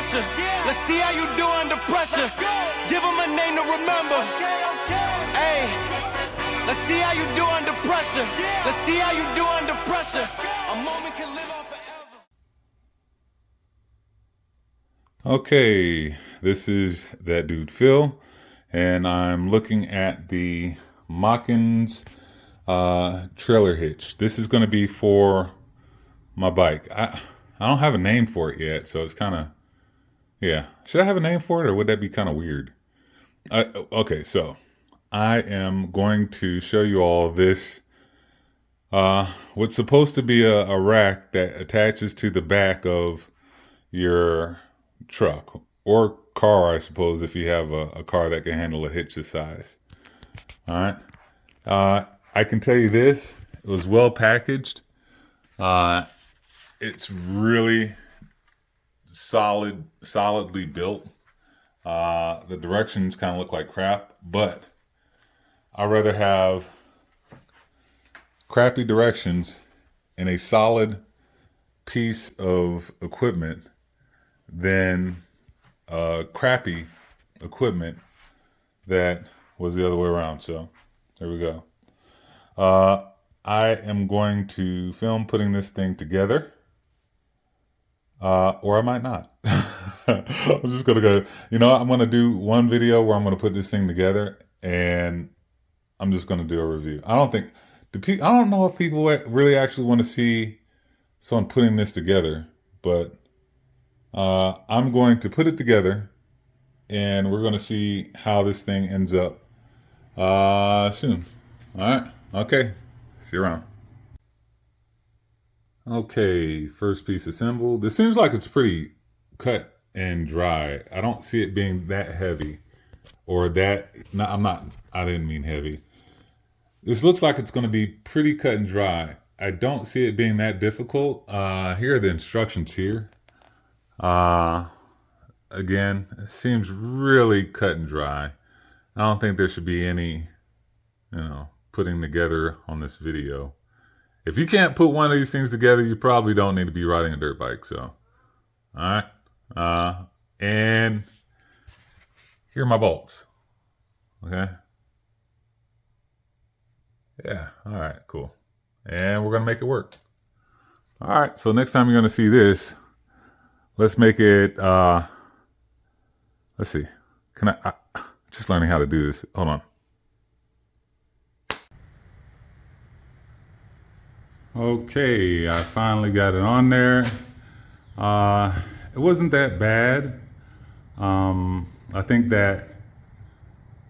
pressure. Let's see how you do under pressure. Give them a name to remember. Hey, let's see how you do under pressure. Let's see how you do under pressure. A moment can live on forever. Okay, this is that dude Phil, and I'm looking at the Machins trailer hitch. This is going to be for my bike. I don't have a name for it yet, so it's kind of, yeah. Should I have a name for it, or would that be kind of weird? Okay, so I am going to show you all this, what's supposed to be a rack that attaches to the back of your truck or car, I suppose, if you have a car that can handle a hitch this size. All right. I can tell you this, it was well packaged. It's really solidly built. The directions kind of look like crap, but I'd rather have crappy directions and a solid piece of equipment than crappy equipment that was the other way around. So there we go. I am going to film putting this thing together, or I might not. I'm just gonna go, I'm gonna do one video where I'm gonna put this thing together, and I'm just gonna do a review. I don't know if people really actually want to see someone putting this together, but I'm going to put it together, and we're going to see how this thing ends up soon. All right. Okay. See you around. Okay. First piece assembled. It seems like it's pretty cut and dry. I don't see it being that heavy, or that. No, I didn't mean heavy. This looks like it's going to be pretty cut and dry. I don't see it being that difficult. Here are the instructions here. Again, it seems really cut and dry. I don't think there should be any, putting together on this video. If you can't put one of these things together, you probably don't need to be riding a dirt bike. So, all right. And here are my bolts. Okay. Yeah. All right, cool. And we're going to make it work. All right. So next time you're going to see this, let's make it, let's see. Can I just learning how to do this. Hold on. Okay, I finally got it on there. It wasn't that bad. I think that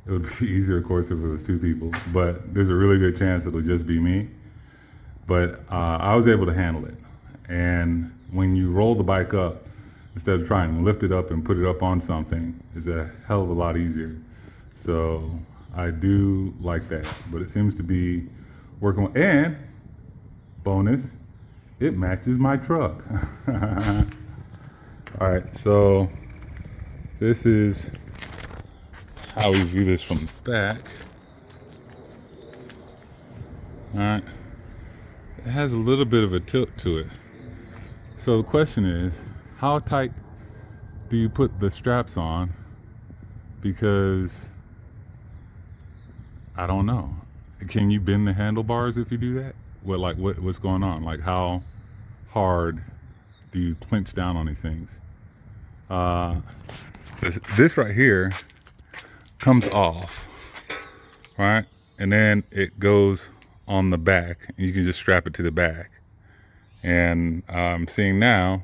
it would be easier, of course, if it was two people, but there's a really good chance it'll just be me. But I was able to handle it. And when you roll the bike up, instead of trying to lift it up and put it up on something, is a hell of a lot easier. So I do like that, but it seems to be working. And bonus, it matches my truck. All right, so this is how we view this from the back. All right, it has a little bit of a tilt to it. So the question is, how tight do you put the straps on? Because I don't know. Can you bend the handlebars if you do that? What's going on? Like, how hard do you clench down on these things? This right here comes off, right? And then it goes on the back, and you can just strap it to the back. And I'm seeing now,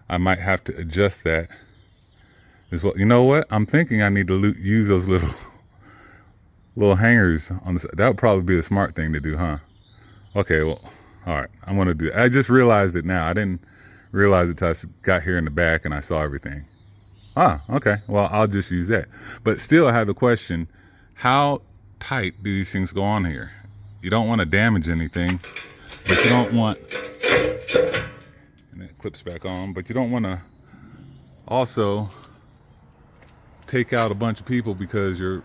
I might have to adjust that as well. You know what? I'm thinking I need to use those little hangers on the side. That would probably be the smart thing to do, huh? Okay, well, all right. I'm going to do it. I just realized it now. I didn't realize it until I got here in the back and I saw everything. Okay. Well, I'll just use that. But still, I have the question, how tight do these things go on here? You don't want to damage anything, but you don't want... And it clips back on, but you don't want to also take out a bunch of people because your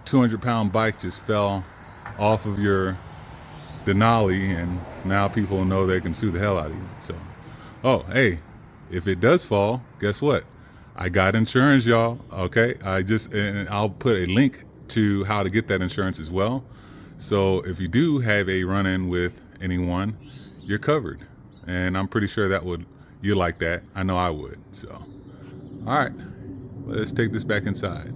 200-pound bike just fell off of your Denali, and now people know they can sue the hell out of you. So, oh, hey, if it does fall, guess what? I got insurance, y'all. Okay, and I'll put a link to how to get that insurance as well. So if you do have a run-in with anyone, you're covered, and I'm pretty sure you like that. I know I would. So, all right, let's take this back inside.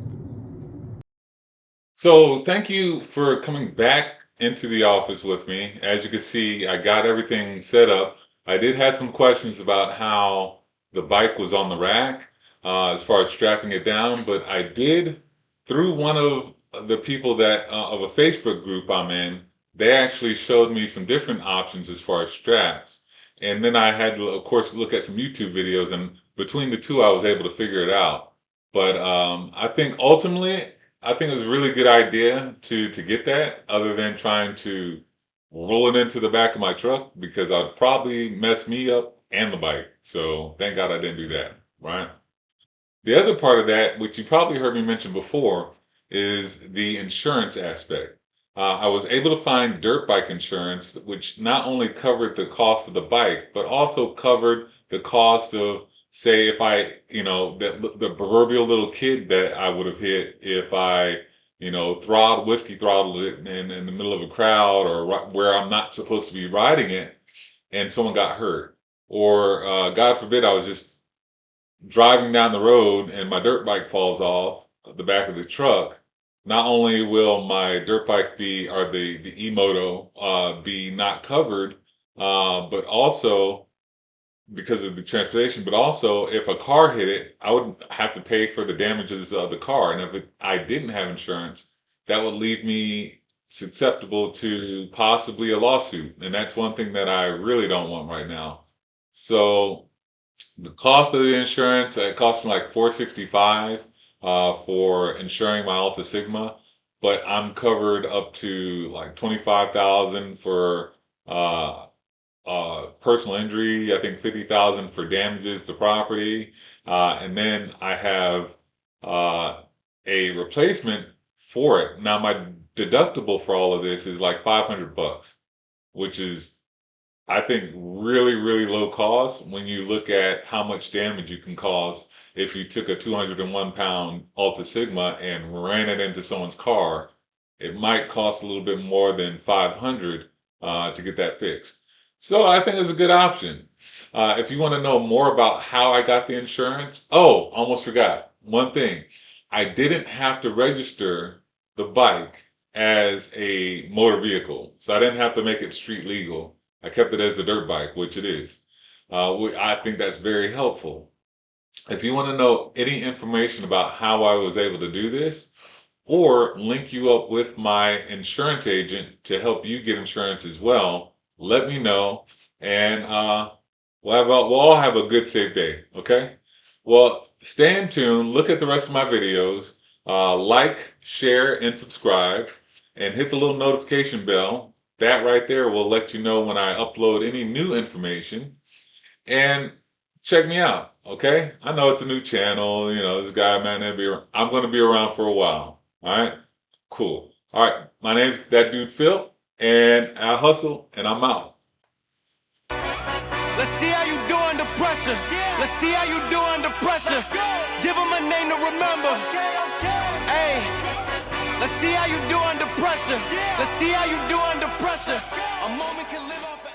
So thank you for coming back into the office with me. As you can see, I got everything set up. I did have some questions about how the bike was on the rack, as far as strapping it down, but I did, through one of the people of a Facebook group I'm in, they actually showed me some different options as far as straps. And then I had to, of course, look at some YouTube videos, and between the two, I was able to figure it out. But I think ultimately, I think it was a really good idea to get that, other than trying to roll it into the back of my truck, because I'd probably mess me up and the bike. So thank God I didn't do that, right? The other part of that, which you probably heard me mention before, is the insurance aspect. I was able to find dirt bike insurance, which not only covered the cost of the bike, but also covered the cost of, say, if the proverbial little kid that I would have hit if I, whiskey throttled it in the middle of a crowd, or where I'm not supposed to be riding it, and someone got hurt. Or, God forbid, I was just driving down the road and my dirt bike falls off the back of the truck. Not only will my dirt bike or the e-moto be not covered, but also because of the transportation, but also if a car hit it, I would have to pay for the damages of the car. And if I didn't have insurance, that would leave me susceptible to possibly a lawsuit. And that's one thing that I really don't want right now. So the cost of the insurance, it cost me like $465 for insuring my Altis Sigma, but I'm covered up to like 25,000 for personal injury. I think 50,000 for damages to property, and then I have a replacement for it. Now my deductible for all of this is like $500, which is, I think, really, really low cost when you look at how much damage you can cause if you took a 201-pound Altis Sigma and ran it into someone's car. It might cost a little bit more than 500 to get that fixed. So I think it's a good option. If you want to know more about how I got the insurance, oh, almost forgot one thing. I didn't have to register the bike as a motor vehicle, so I didn't have to make it street legal. I kept it as a dirt bike, which it is. I think that's very helpful. If you want to know any information about how I was able to do this, or link you up with my insurance agent to help you get insurance as well, let me know, and we'll all have a good, safe day. Okay? Well, stay in tune. Look at the rest of my videos. Like, share, and subscribe, and hit the little notification bell. That right there will let you know when I upload any new information. And check me out, okay? I know it's a new channel. This guy might not be around. I'm going to be around for a while. All right? Cool. All right. My name's That Dude Phil, and I hustle, and I'm out. Let's see how you do under pressure. Let's see how you do under pressure. Give them a name to remember. Hey, let's see how you do under pressure. Let's see how you do under pressure. A moment can live on forever.